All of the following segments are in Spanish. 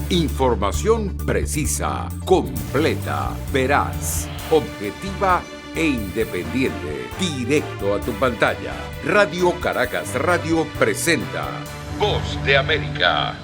Información precisa, completa, veraz, objetiva e independiente. Directo a tu pantalla. Radio Caracas Radio presenta Voz de América.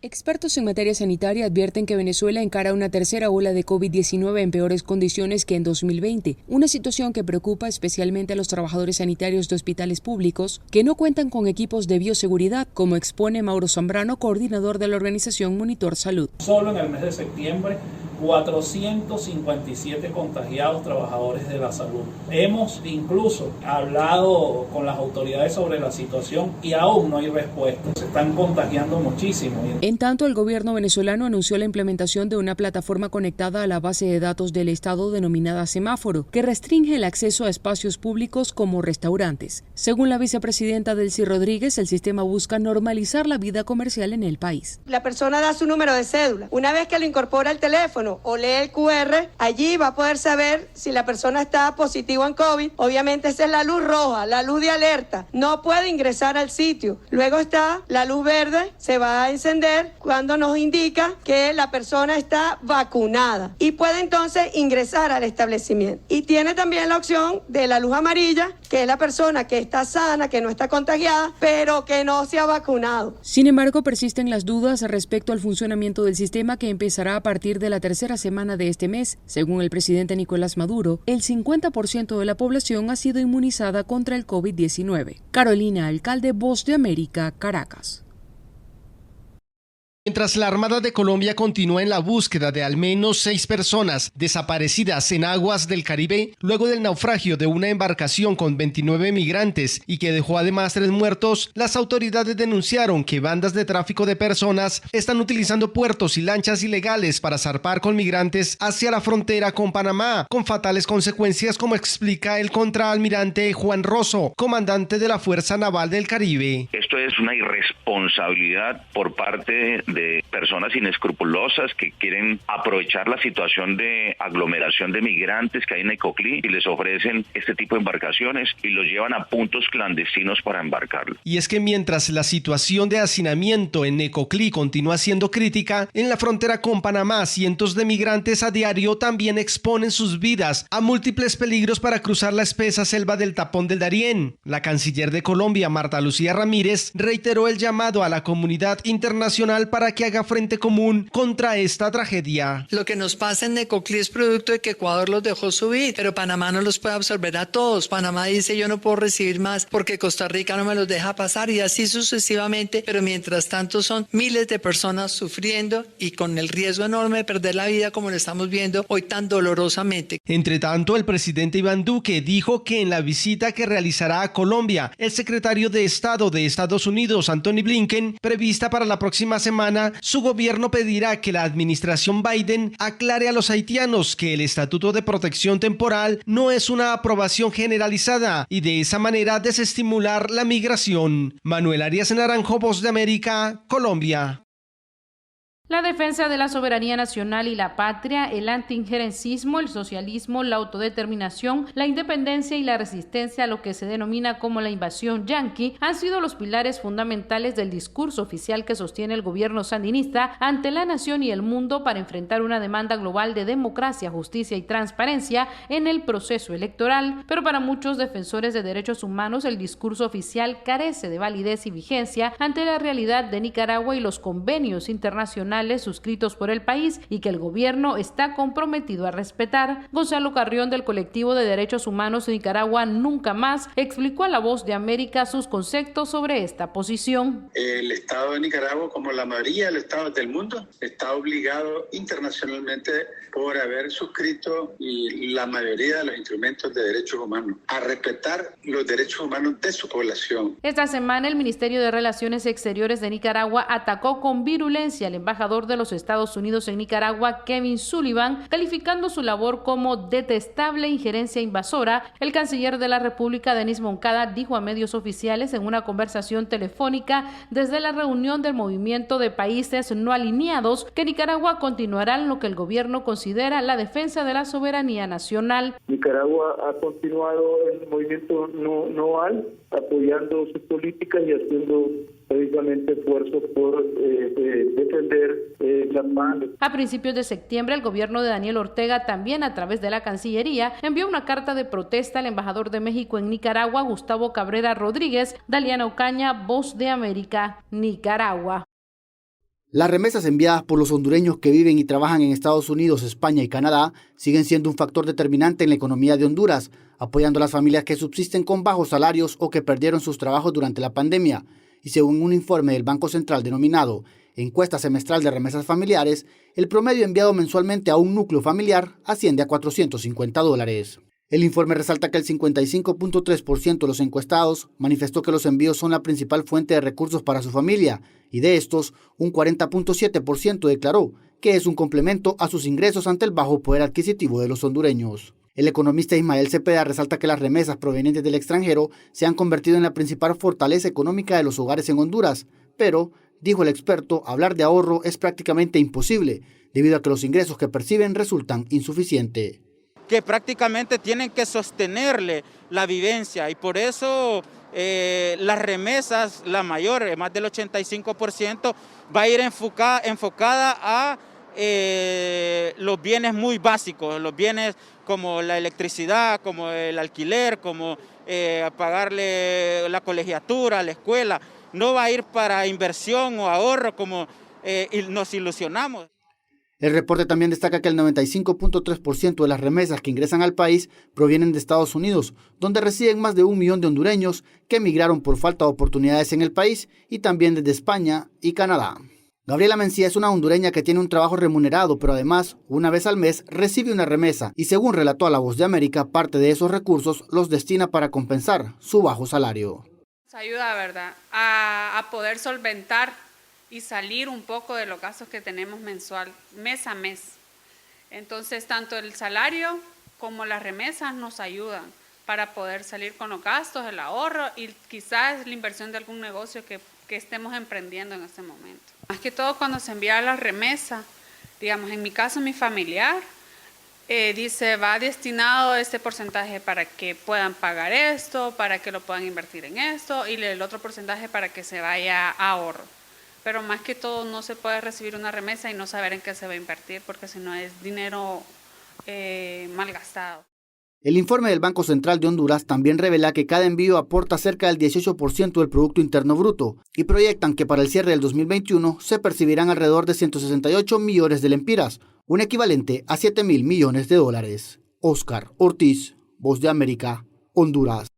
Expertos en materia sanitaria advierten que Venezuela encara una tercera ola de COVID-19 en peores condiciones que en 2020, una situación que preocupa especialmente a los trabajadores sanitarios de hospitales públicos que no cuentan con equipos de bioseguridad, como expone Mauro Zambrano, coordinador de la organización Monitor Salud. Solo en el mes de septiembre, 457 contagiados trabajadores de la salud. Hemos incluso hablado con las autoridades sobre la situación y aún no hay respuesta. Se están contagiando muchísimo. En tanto, el gobierno venezolano anunció la implementación de una plataforma conectada a la base de datos del Estado denominada Semáforo, que restringe el acceso a espacios públicos como restaurantes. Según la vicepresidenta Delcy Rodríguez, el sistema busca normalizar la vida comercial en el país. La persona da su número de cédula. Una vez que lo incorpora al teléfono o lee el QR, allí va a poder saber si la persona está positivo en COVID. Obviamente esa es la luz roja, la luz de alerta. No puede ingresar al sitio. Luego está la luz verde, se va a encender cuando nos indica que la persona está vacunada y puede entonces ingresar al establecimiento. Y tiene también la opción de la luz amarilla, que es la persona que está sana, que no está contagiada, pero que no se ha vacunado. Sin embargo, persisten las dudas respecto al funcionamiento del sistema, que empezará a partir de la tercera semana de este mes. Según el presidente Nicolás Maduro, el 50% de la población ha sido inmunizada contra el COVID-19. Carolina Alcalde, Voz de América, Caracas. Mientras la Armada de Colombia continúa en la búsqueda de al menos 6 personas desaparecidas en aguas del Caribe, luego del naufragio de una embarcación con 29 migrantes y que dejó además 3 muertos, las autoridades denunciaron que bandas de tráfico de personas están utilizando puertos y lanchas ilegales para zarpar con migrantes hacia la frontera con Panamá, con fatales consecuencias, como explica el contraalmirante Juan Rosso, comandante de la Fuerza Naval del Caribe. Esto es una irresponsabilidad por parte de personas inescrupulosas que quieren aprovechar la situación de aglomeración de migrantes que hay en Necoclí y les ofrecen este tipo de embarcaciones y los llevan a puntos clandestinos para embarcarlos. Y es que mientras la situación de hacinamiento en Necoclí continúa siendo crítica, en la frontera con Panamá cientos de migrantes a diario también exponen sus vidas a múltiples peligros para cruzar la espesa selva del Tapón del Darién. La canciller de Colombia, Marta Lucía Ramírez, reiteró el llamado a la comunidad internacional para que haga frente común contra esta tragedia. Lo que nos pasa en Necoclí es producto de que Ecuador los dejó subir, pero Panamá no los puede absorber a todos. Panamá dice: yo no puedo recibir más porque Costa Rica no me los deja pasar, y así sucesivamente, pero mientras tanto son miles de personas sufriendo y con el riesgo enorme de perder la vida, como lo estamos viendo hoy tan dolorosamente. Entre tanto, el presidente Iván Duque dijo que en la visita que realizará a Colombia, el secretario de Estado de Estados Unidos, Antony Blinken, prevista para la próxima semana, su gobierno pedirá que la administración Biden aclare a los haitianos que el Estatuto de Protección Temporal no es una aprobación generalizada y de esa manera desestimular la migración. Manuel Arias Naranjo, Voz de América, Colombia. La defensa de la soberanía nacional y la patria, el antiinjerencismo, el socialismo, la autodeterminación, la independencia y la resistencia a lo que se denomina como la invasión yanqui han sido los pilares fundamentales del discurso oficial que sostiene el gobierno sandinista ante la nación y el mundo para enfrentar una demanda global de democracia, justicia y transparencia en el proceso electoral. Pero para muchos defensores de derechos humanos, el discurso oficial carece de validez y vigencia ante la realidad de Nicaragua y los convenios internacionales suscritos por el país y que el gobierno está comprometido a respetar. Gonzalo Carrión, del colectivo de derechos humanos de Nicaragua Nunca Más, explicó a La Voz de América sus conceptos sobre esta posición. El Estado de Nicaragua, como la mayoría de los estados del mundo, está obligado internacionalmente por haber suscrito la mayoría de los instrumentos de derechos humanos a respetar los derechos humanos de su población. Esta semana el Ministerio de Relaciones Exteriores de Nicaragua atacó con virulencia al embajador de los Estados Unidos en Nicaragua, Kevin Sullivan, calificando su labor como detestable injerencia invasora. El canciller de la República, Denis Moncada, dijo a medios oficiales en una conversación telefónica desde la reunión del Movimiento de Países No Alineados que Nicaragua continuará en lo que el gobierno considera la defensa de la soberanía nacional. Nicaragua ha continuado en el movimiento no apoyando sus políticas y haciendo precisamente esfuerzo por defender las manos. A principios de septiembre, el gobierno de Daniel Ortega, también a través de la Cancillería, envió una carta de protesta al embajador de México en Nicaragua, Gustavo Cabrera Rodríguez. Daliana Ocaña, Voz de América, Nicaragua. Las remesas enviadas por los hondureños que viven y trabajan en Estados Unidos, España y Canadá siguen siendo un factor determinante en la economía de Honduras, apoyando a las familias que subsisten con bajos salarios o que perdieron sus trabajos durante la pandemia. Y según un informe del Banco Central denominado Encuesta Semestral de Remesas Familiares, el promedio enviado mensualmente a un núcleo familiar asciende a $450. El informe resalta que el 55.3% de los encuestados manifestó que los envíos son la principal fuente de recursos para su familia, y de estos, un 40.7% declaró que es un complemento a sus ingresos ante el bajo poder adquisitivo de los hondureños. El economista Ismael Cepeda resalta que las remesas provenientes del extranjero se han convertido en la principal fortaleza económica de los hogares en Honduras, pero, dijo el experto, hablar de ahorro es prácticamente imposible, debido a que los ingresos que perciben resultan insuficientes. Que prácticamente tienen que sostenerle la vivencia, y por eso las remesas, la mayor, más del 85%, va a ir enfocada a los bienes muy básicos, los bienes como la electricidad, como el alquiler, como pagarle la colegiatura, la escuela. No va a ir para inversión o ahorro como nos ilusionamos. El reporte también destaca que el 95.3% de las remesas que ingresan al país provienen de Estados Unidos, donde residen más de 1 millón de hondureños que emigraron por falta de oportunidades en el país, y también desde España y Canadá. Gabriela Mencía es una hondureña que tiene un trabajo remunerado, pero además, una vez al mes, recibe una remesa y, según relató a La Voz de América, parte de esos recursos los destina para compensar su bajo salario. Nos ayuda, ¿verdad?, a poder solventar y salir un poco de los gastos que tenemos mensual, mes a mes. Entonces, tanto el salario como las remesas nos ayudan para poder salir con los gastos, el ahorro y quizás la inversión de algún negocio que estemos emprendiendo en este momento. Más que todo cuando se envía la remesa, digamos, en mi caso, mi familiar, dice, va destinado este porcentaje para que puedan pagar esto, para que lo puedan invertir en esto, y el otro porcentaje para que se vaya a ahorro. Pero más que todo no se puede recibir una remesa y no saber en qué se va a invertir, porque si no es dinero mal gastado. El informe del Banco Central de Honduras también revela que cada envío aporta cerca del 18% del Producto Interno Bruto, y proyectan que para el cierre del 2021 se percibirán alrededor de 168 millones de lempiras, un equivalente a $7.000 millones. Oscar Ortiz, Voz de América, Honduras.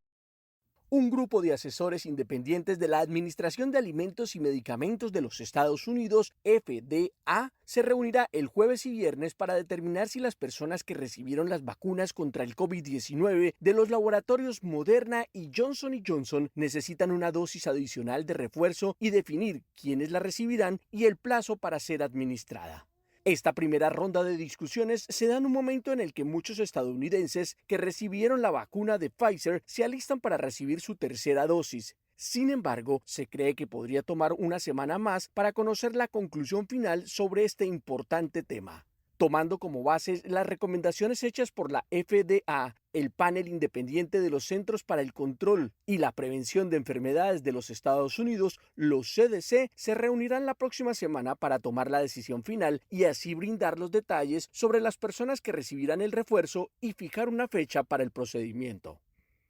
Un grupo de asesores independientes de la Administración de Alimentos y Medicamentos de los Estados Unidos, FDA, se reunirá el jueves y viernes para determinar si las personas que recibieron las vacunas contra el COVID-19 de los laboratorios Moderna y Johnson & Johnson necesitan una dosis adicional de refuerzo y definir quiénes la recibirán y el plazo para ser administrada. Esta primera ronda de discusiones se da en un momento en el que muchos estadounidenses que recibieron la vacuna de Pfizer se alistan para recibir su tercera dosis. Sin embargo, se cree que podría tomar una semana más para conocer la conclusión final sobre este importante tema. Tomando como base las recomendaciones hechas por la FDA, el panel independiente de los Centros para el Control y la Prevención de Enfermedades de los Estados Unidos, los CDC, se reunirán la próxima semana para tomar la decisión final y así brindar los detalles sobre las personas que recibirán el refuerzo y fijar una fecha para el procedimiento.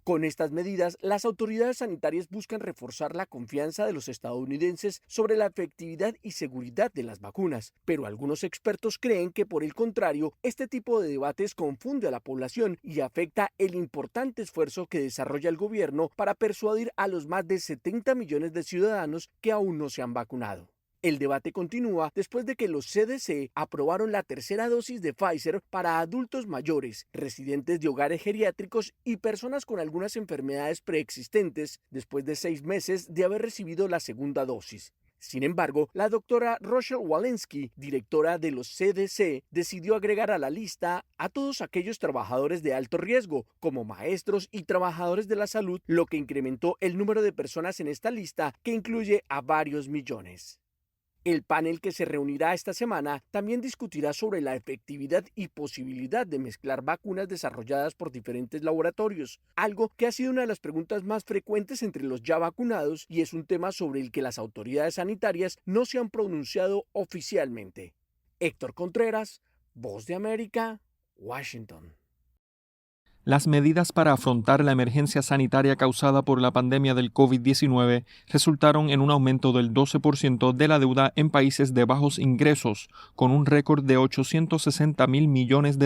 Con estas medidas, las autoridades sanitarias buscan reforzar la confianza de los estadounidenses sobre la efectividad y seguridad de las vacunas, pero algunos expertos creen que, por el contrario, este tipo de debates confunde a la población y afecta el importante esfuerzo que desarrolla el gobierno para persuadir a los más de 70 millones de ciudadanos que aún no se han vacunado. El debate continúa después de que los CDC aprobaron la tercera dosis de Pfizer para adultos mayores, residentes de hogares geriátricos y personas con algunas enfermedades preexistentes, después de 6 meses de haber recibido la segunda dosis. Sin embargo, la doctora Rochelle Walensky, directora de los CDC, decidió agregar a la lista a todos aquellos trabajadores de alto riesgo, como maestros y trabajadores de la salud, lo que incrementó el número de personas en esta lista, que incluye a varios millones. El panel que se reunirá esta semana también discutirá sobre la efectividad y posibilidad de mezclar vacunas desarrolladas por diferentes laboratorios, algo que ha sido una de las preguntas más frecuentes entre los ya vacunados y es un tema sobre el que las autoridades sanitarias no se han pronunciado oficialmente. Héctor Contreras, Voz de América, Washington. Las medidas para afrontar la emergencia sanitaria causada por la pandemia del COVID-19 resultaron en un aumento del 12% de la deuda en países de bajos ingresos, con un récord de $860.000 millones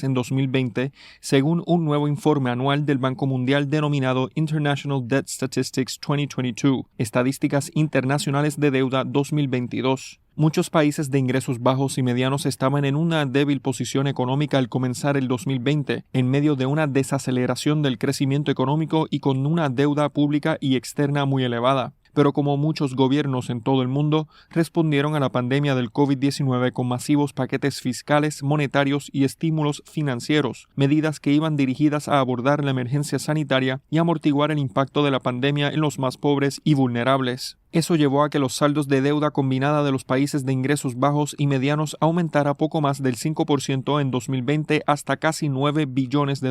en 2020, según un nuevo informe anual del Banco Mundial denominado International Debt Statistics 2022, Estadísticas Internacionales de Deuda 2022. Muchos países de ingresos bajos y medianos estaban en una débil posición económica al comenzar el 2020, en medio de una desaceleración del crecimiento económico y con una deuda pública y externa muy elevada. Pero como muchos gobiernos en todo el mundo, respondieron a la pandemia del COVID-19 con masivos paquetes fiscales, monetarios y estímulos financieros, medidas que iban dirigidas a abordar la emergencia sanitaria y amortiguar el impacto de la pandemia en los más pobres y vulnerables. Eso llevó a que los saldos de deuda combinada de los países de ingresos bajos y medianos aumentara poco más del 5% en 2020 hasta casi $9 billones.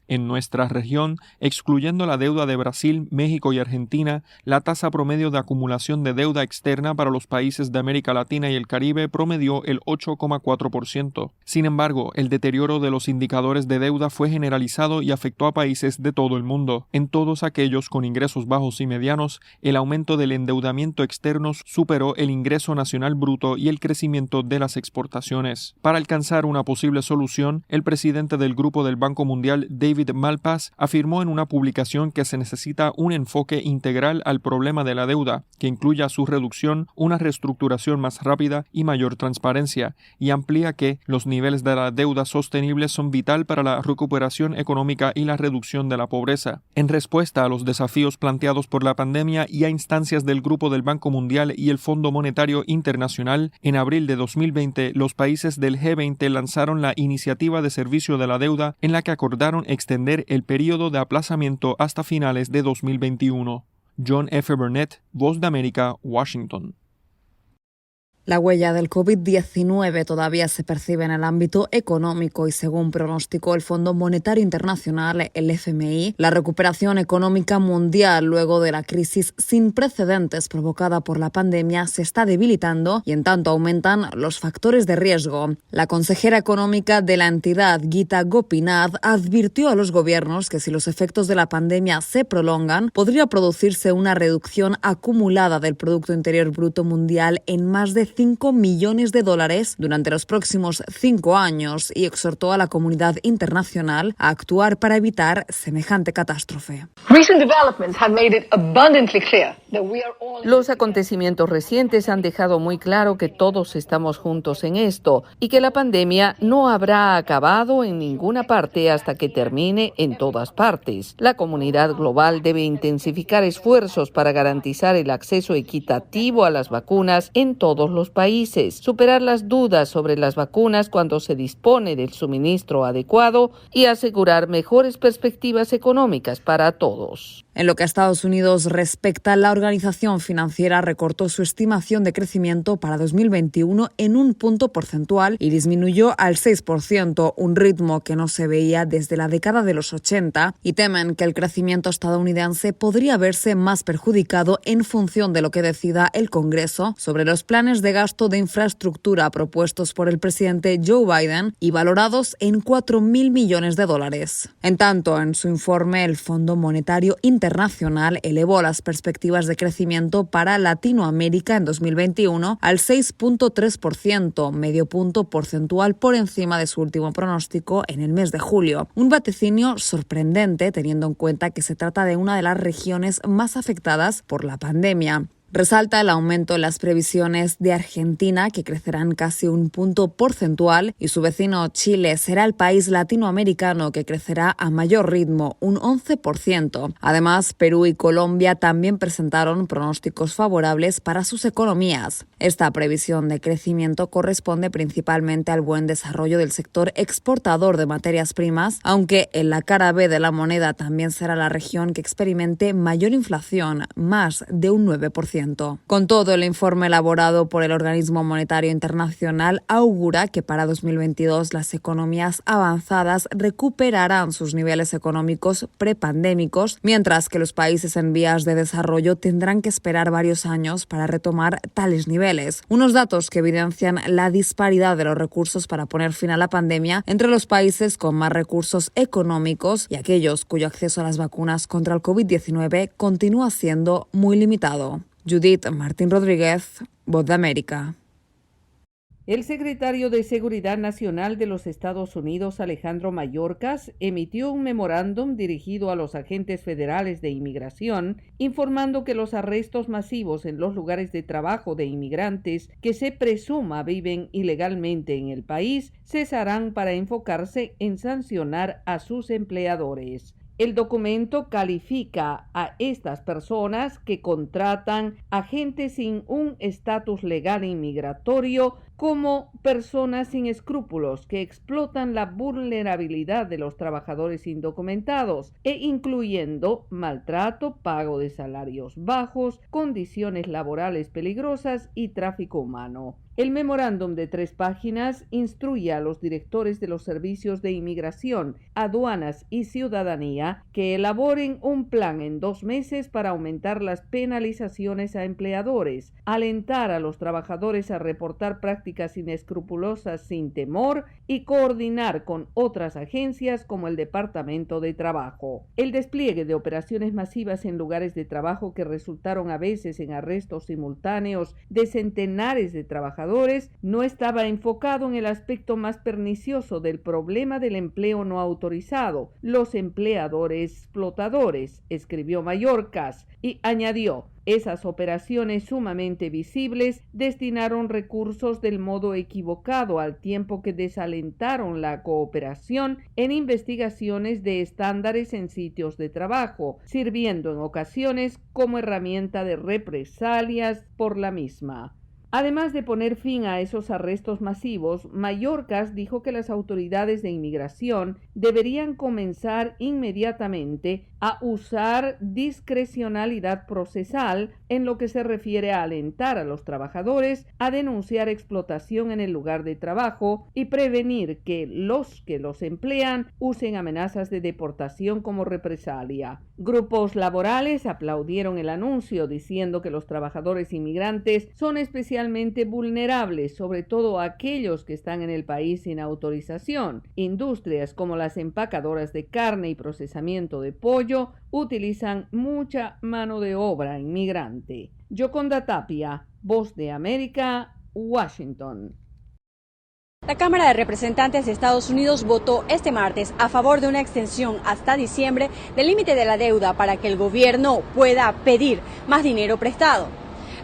En nuestra región, excluyendo la deuda de Brasil, México y Argentina, la tasa promedio de acumulación de deuda externa para los países de América Latina y el Caribe promedió el 8,4%. Sin embargo, el deterioro de los indicadores de deuda fue generalizado y afectó a países de todo el mundo. En todos aquellos con ingresos bajos y medianos, el aumento del endeudamiento externo superó el ingreso nacional bruto y el crecimiento de las exportaciones. Para alcanzar una posible solución, el presidente del Grupo del Banco Mundial, David Malpass, afirmó en una publicación que se necesita un enfoque integral al problema de la deuda, que incluya su reducción, una reestructuración más rápida y mayor transparencia, y amplía que los niveles de la deuda sostenible son vital para la recuperación económica y la reducción de la pobreza. En respuesta a los desafíos planteados por la pandemia y a instancias del Grupo del Banco Mundial y el Fondo Monetario Internacional, en abril de 2020, los países del G20 lanzaron la Iniciativa de Servicio de la Deuda, en la que acordaron extender el periodo de aplazamiento hasta finales de 2021. John F. Burnett, Voz de América, Washington. La huella del COVID-19 todavía se percibe en el ámbito económico y, según pronosticó el Fondo Monetario Internacional, el FMI, la recuperación económica mundial luego de la crisis sin precedentes provocada por la pandemia se está debilitando y en tanto aumentan los factores de riesgo. La consejera económica de la entidad, Geeta Gopinath, advirtió a los gobiernos que si los efectos de la pandemia se prolongan, podría producirse una reducción acumulada del Producto Interior Bruto mundial en más de $5 millones durante los próximos 5 años y exhortó a la comunidad internacional a actuar para evitar semejante catástrofe. Los acontecimientos recientes han dejado muy claro que todos estamos juntos en esto y que la pandemia no habrá acabado en ninguna parte hasta que termine en todas partes. La comunidad global debe intensificar esfuerzos para garantizar el acceso equitativo a las vacunas en todos los países, superar las dudas sobre las vacunas cuando se dispone del suministro adecuado y asegurar mejores perspectivas económicas para todos. En lo que a Estados Unidos respecta, la organización financiera recortó su estimación de crecimiento para 2021 en 1 punto porcentual y disminuyó al 6%, un ritmo que no se veía desde la década de los 80, y temen que el crecimiento estadounidense podría verse más perjudicado en función de lo que decida el Congreso sobre los planes de gasto de infraestructura propuestos por el presidente Joe Biden y valorados en $4.000 millones. En tanto, en su informe, el Fondo Monetario Internacional elevó las perspectivas de crecimiento para Latinoamérica en 2021 al 6.3%, medio punto porcentual por encima de su último pronóstico en el mes de julio. Un vaticinio sorprendente teniendo en cuenta que se trata de una de las regiones más afectadas por la pandemia. Resalta el aumento en las previsiones de Argentina, que crecerán casi 1 punto porcentual, y su vecino Chile será el país latinoamericano que crecerá a mayor ritmo, un 11%. Además, Perú y Colombia también presentaron pronósticos favorables para sus economías. Esta previsión de crecimiento corresponde principalmente al buen desarrollo del sector exportador de materias primas, aunque en la cara B de la moneda también será la región que experimente mayor inflación, más de un 9%. 6%. Con todo, el informe elaborado por el Organismo Monetario Internacional augura que para 2022 las economías avanzadas recuperarán sus niveles económicos prepandémicos, mientras que los países en vías de desarrollo tendrán que esperar varios años para retomar tales niveles. Unos datos que evidencian la disparidad de los recursos para poner fin a la pandemia entre los países con más recursos económicos y aquellos cuyo acceso a las vacunas contra el COVID-19 continúa siendo muy limitado. Judith Martín Rodríguez, Voz de América. El secretario de Seguridad Nacional de los Estados Unidos, Alejandro Mayorkas, emitió un memorándum dirigido a los agentes federales de inmigración, informando que los arrestos masivos en los lugares de trabajo de inmigrantes que se presuma viven ilegalmente en el país cesarán para enfocarse en sancionar a sus empleadores. El documento califica a estas personas que contratan agentes sin un estatus legal inmigratorio como personas sin escrúpulos que explotan la vulnerabilidad de los trabajadores indocumentados incluyendo maltrato, pago de salarios bajos, condiciones laborales peligrosas y tráfico humano. El memorándum de 3 páginas instruye a los directores de los servicios de inmigración, aduanas y ciudadanía que elaboren un plan en 2 meses para aumentar las penalizaciones a empleadores, alentar a los trabajadores a reportar prácticas inescrupulosas sin temor y coordinar con otras agencias como el Departamento de Trabajo. El despliegue de operaciones masivas en lugares de trabajo que resultaron a veces en arrestos simultáneos de centenares de trabajadores no estaba enfocado en el aspecto más pernicioso del problema del empleo no autorizado, los empleadores explotadores, escribió Mayorkas, y añadió: esas operaciones sumamente visibles destinaron recursos del modo equivocado al tiempo que desalentaron la cooperación en investigaciones de estándares en sitios de trabajo, sirviendo en ocasiones como herramienta de represalias por la misma. Además de poner fin a esos arrestos masivos, Mayorkas dijo que las autoridades de inmigración deberían comenzar inmediatamente a usar discrecionalidad procesal en lo que se refiere a alentar a los trabajadores a denunciar explotación en el lugar de trabajo y prevenir que los emplean usen amenazas de deportación como represalia. Grupos laborales aplaudieron el anuncio diciendo que los trabajadores inmigrantes son especialmente vulnerables, sobre todo aquellos que están en el país sin autorización. Industrias como las empacadoras de carne y procesamiento de pollo utilizan mucha mano de obra inmigrante. Yoconda Tapia, Voz de América, Washington. La Cámara de Representantes de Estados Unidos votó este martes a favor de una extensión hasta diciembre del límite de la deuda para que el gobierno pueda pedir más dinero prestado.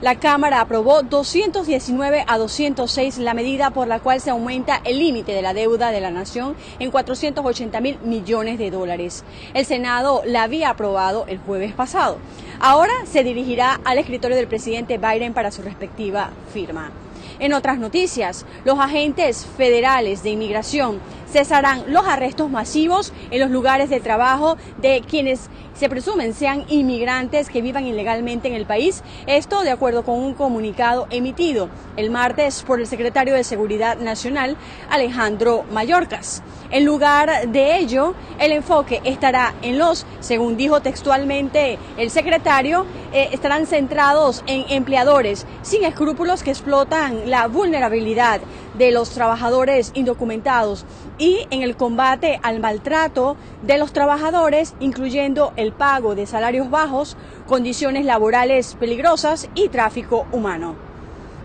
La Cámara aprobó 219 a 206 la medida por la cual se aumenta el límite de la deuda de la nación en $480.000 millones. El Senado la había aprobado el jueves pasado. Ahora se dirigirá al escritorio del presidente Biden para su respectiva firma. En otras noticias, los agentes federales de inmigración cesarán los arrestos masivos en los lugares de trabajo de quienes se presumen sean inmigrantes que vivan ilegalmente en el país. Esto de acuerdo con un comunicado emitido el martes por el secretario de Seguridad Nacional, Alejandro Mayorkas. En lugar de ello, el enfoque estará en según dijo textualmente el secretario, estarán centrados en empleadores sin escrúpulos que explotan la vulnerabilidad de los trabajadores indocumentados y en el combate al maltrato de los trabajadores, incluyendo el pago de salarios bajos, condiciones laborales peligrosas y tráfico humano.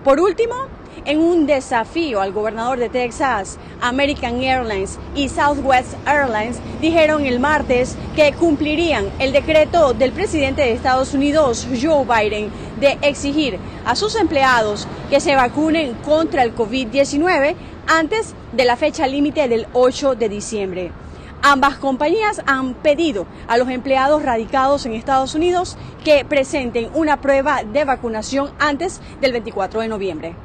Por último, en un desafío al gobernador de Texas, American Airlines y Southwest Airlines dijeron el martes que cumplirían el decreto del presidente de Estados Unidos, Joe Biden, de exigir a sus empleados que se vacunen contra el COVID-19 antes de la fecha límite del 8 de diciembre. Ambas compañías han pedido a los empleados radicados en Estados Unidos que presenten una prueba de vacunación antes del 24 de noviembre.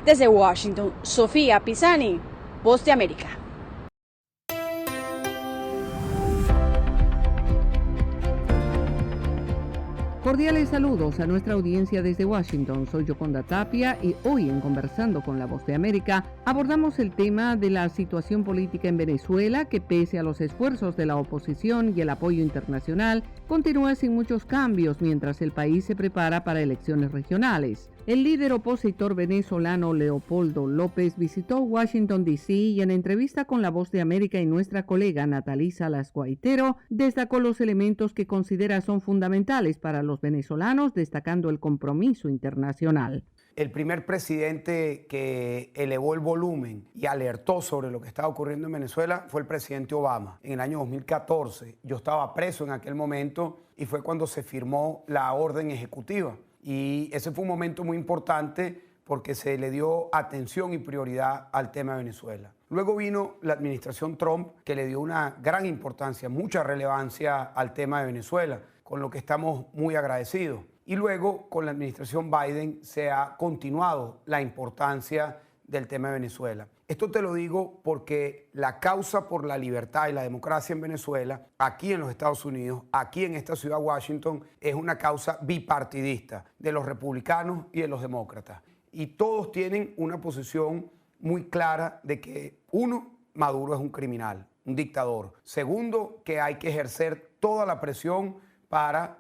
Desde Washington, Sofía Pisani, Voz de América. Cordiales saludos a nuestra audiencia desde Washington. Soy Yoconda Tapia y hoy en Conversando con la Voz de América abordamos el tema de la situación política en Venezuela que, pese a los esfuerzos de la oposición y el apoyo internacional, continúa sin muchos cambios mientras el país se prepara para elecciones regionales. El líder opositor venezolano Leopoldo López visitó Washington, D.C. y en entrevista con La Voz de América y nuestra colega Natalí Salas Guaitero, destacó los elementos que considera son fundamentales para los venezolanos, destacando el compromiso internacional. El primer presidente que elevó el volumen y alertó sobre lo que estaba ocurriendo en Venezuela fue el presidente Obama. En el año 2014, yo estaba preso en aquel momento y fue cuando se firmó la orden ejecutiva. Y ese fue un momento muy importante porque se le dio atención y prioridad al tema de Venezuela. Luego vino la administración Trump, que le dio una gran importancia, mucha relevancia al tema de Venezuela, con lo que estamos muy agradecidos. Y luego, con la administración Biden, se ha continuado la importancia del tema de Venezuela. Esto te lo digo porque la causa por la libertad y la democracia en Venezuela, aquí en los Estados Unidos, aquí en esta ciudad Washington, es una causa bipartidista de los republicanos y de los demócratas. Y todos tienen una posición muy clara de que, uno, Maduro es un criminal, un dictador. Segundo, que hay que ejercer toda la presión para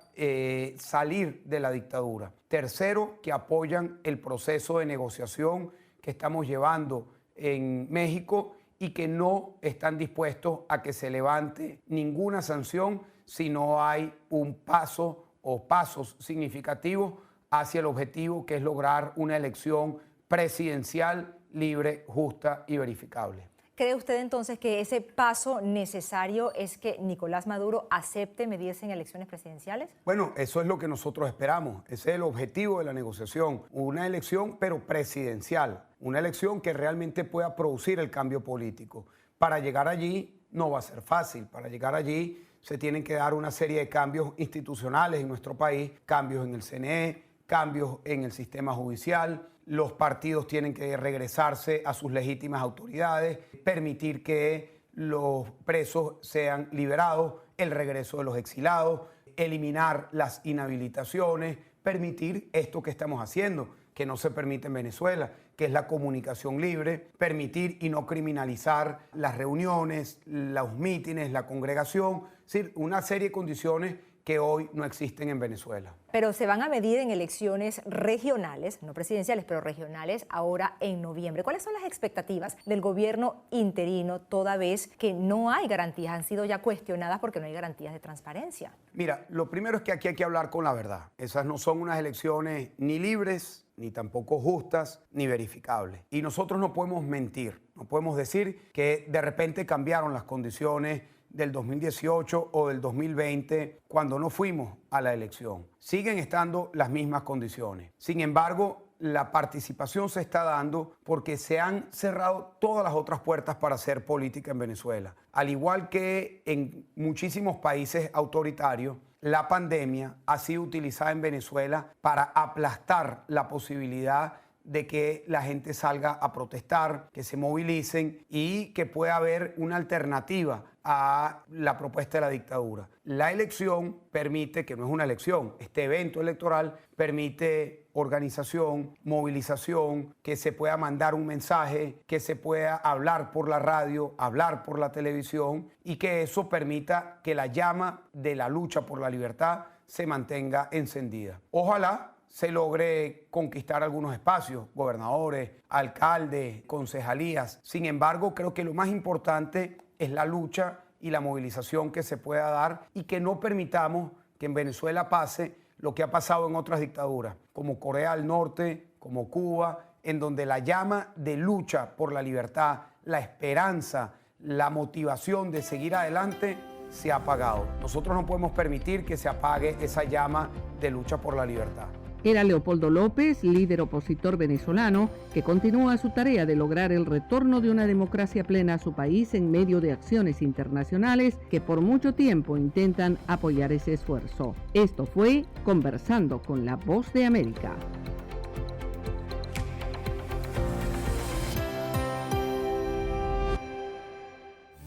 salir de la dictadura. Tercero, que apoyan el proceso de negociación que estamos llevando en México y que no están dispuestos a que se levante ninguna sanción si no hay un paso o pasos significativos hacia el objetivo que es lograr una elección presidencial libre, justa y verificable. ¿Cree usted entonces que ese paso necesario es que Nicolás Maduro acepte medirse en elecciones presidenciales? Bueno, eso es lo que nosotros esperamos. Ese es el objetivo de la negociación. Una elección, pero presidencial. Una elección que realmente pueda producir el cambio político. Para llegar allí no va a ser fácil. Para llegar allí se tienen que dar una serie de cambios institucionales en nuestro país, cambios en el CNE, cambios en el sistema judicial. Los partidos tienen que regresarse a sus legítimas autoridades, permitir que los presos sean liberados, el regreso de los exilados, eliminar las inhabilitaciones, permitir esto que estamos haciendo, que no se permite en Venezuela, que es la comunicación libre, permitir y no criminalizar las reuniones, los mítines, la congregación, es decir, una serie de condiciones que hoy no existen en Venezuela. Pero se van a medir en elecciones regionales, no presidenciales, pero regionales, ahora en noviembre. ¿Cuáles son las expectativas del gobierno interino, toda vez que no hay garantías, han sido ya cuestionadas porque no hay garantías de transparencia? Mira, lo primero es que aquí hay que hablar con la verdad. Esas no son unas elecciones ni libres, ni tampoco justas, ni verificables. Y nosotros no podemos mentir, no podemos decir que de repente cambiaron las condiciones del 2018 o del 2020 cuando no fuimos a la elección. Siguen estando las mismas condiciones. Sin embargo, la participación se está dando porque se han cerrado todas las otras puertas para hacer política en Venezuela. Al igual que en muchísimos países autoritarios, la pandemia ha sido utilizada en Venezuela para aplastar la posibilidad de que la gente salga a protestar, que se movilicen y que pueda haber una alternativa a la propuesta de la dictadura. La elección permite, que no es una elección, este evento electoral permite organización, movilización, que se pueda mandar un mensaje, que se pueda hablar por la radio, hablar por la televisión y que eso permita que la llama de la lucha por la libertad se mantenga encendida. Ojalá se logre conquistar algunos espacios, gobernadores, alcaldes, concejalías. Sin embargo, creo que lo más importante es la lucha y la movilización que se pueda dar y que no permitamos que en Venezuela pase lo que ha pasado en otras dictaduras, como Corea del Norte, como Cuba, en donde la llama de lucha por la libertad, la esperanza, la motivación de seguir adelante se ha apagado. Nosotros no podemos permitir que se apague esa llama de lucha por la libertad. Era Leopoldo López, líder opositor venezolano, que continúa su tarea de lograr el retorno de una democracia plena a su país en medio de acciones internacionales que por mucho tiempo intentan apoyar ese esfuerzo. Esto fue Conversando con la Voz de América.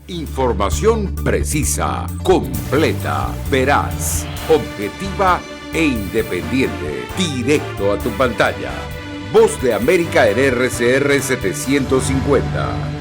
Información precisa, completa, veraz, objetiva e independiente. Directo a tu pantalla. Voz de América en RCR 750.